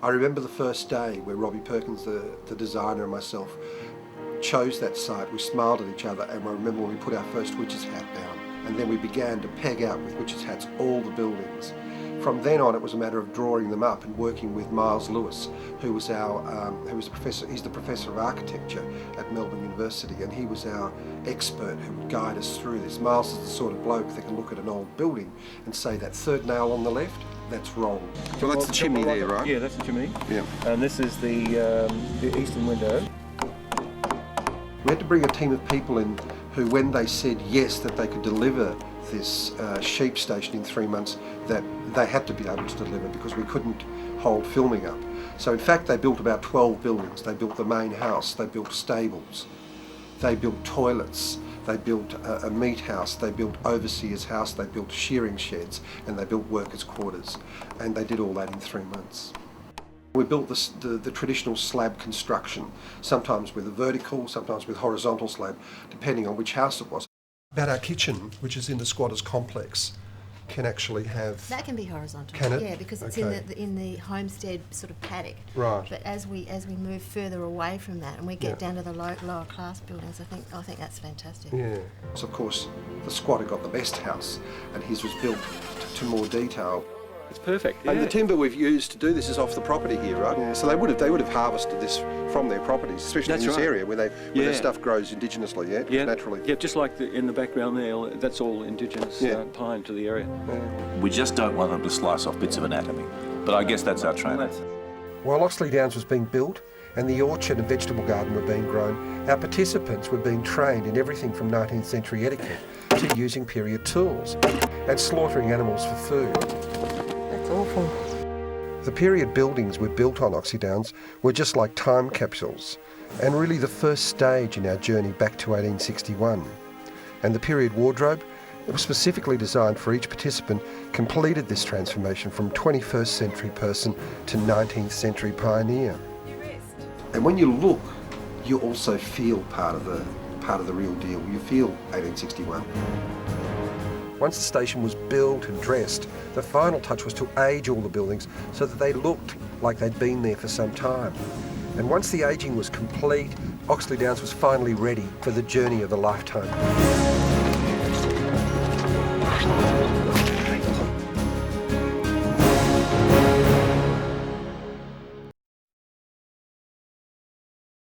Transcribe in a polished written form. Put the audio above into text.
I remember the first day where Robbie Perkins, the designer, and myself chose that site. We smiled at each other, and I remember when we put our first witch's hat down, and then we began to peg out with witch's hats all the buildings. From then on, it was a matter of drawing them up and working with Miles Lewis, who was the professor. He's the professor of architecture at Melbourne University, and he was our expert who would guide us through this. Miles is the sort of bloke that can look at an old building and say that third nail on the left, that's wrong. Well, that's the chimney there, right? Yeah, that's the chimney. Yeah. And this is the eastern window. We had to bring a team of people in who, when they said yes, that they could deliver this sheep station in 3 months, that they had to be able to deliver because we couldn't hold filming up. So in fact they built about 12 buildings. They built the main house, they built stables, they built toilets, they built a meat house, they built overseer's house, they built shearing sheds, and they built workers' quarters, and they did all that in 3 months. We built the traditional slab construction, sometimes with a vertical, sometimes with horizontal slab, depending on which house it was. About our kitchen, which is in the squatters complex, can actually have... That can be horizontal. Can it? Yeah, because it's Okay. in the homestead sort of paddock. Right. But as we move further away from that and we get down to the lower class buildings, I think that's fantastic. Yeah. So of course, the squatter got the best house, and his was built to more detail. It's perfect. And yeah. the timber we've used to do this is off the property here, right? Yeah. So they would have harvested this from their properties, especially That's in this right. area where their stuff grows indigenously, naturally. Yeah, just like in the background there, that's all indigenous pine to the area. We just don't want them to slice off bits of anatomy. But I guess that's our training. While Oxley Downs was being built and the orchard and vegetable garden were being grown, our participants were being trained in everything from 19th century etiquette to using period tools and slaughtering animals for food. That's awful. The period buildings we built on Oxley Downs were just like time capsules, and really the first stage in our journey back to 1861. And the period wardrobe, it was specifically designed for each participant, completed this transformation from 21st century person to 19th century pioneer. And when you look, you also feel part of the real deal. You feel 1861. Once the station was built and dressed, the final touch was to age all the buildings so that they looked like they'd been there for some time. And once the ageing was complete, Oxley Downs was finally ready for the journey of a lifetime.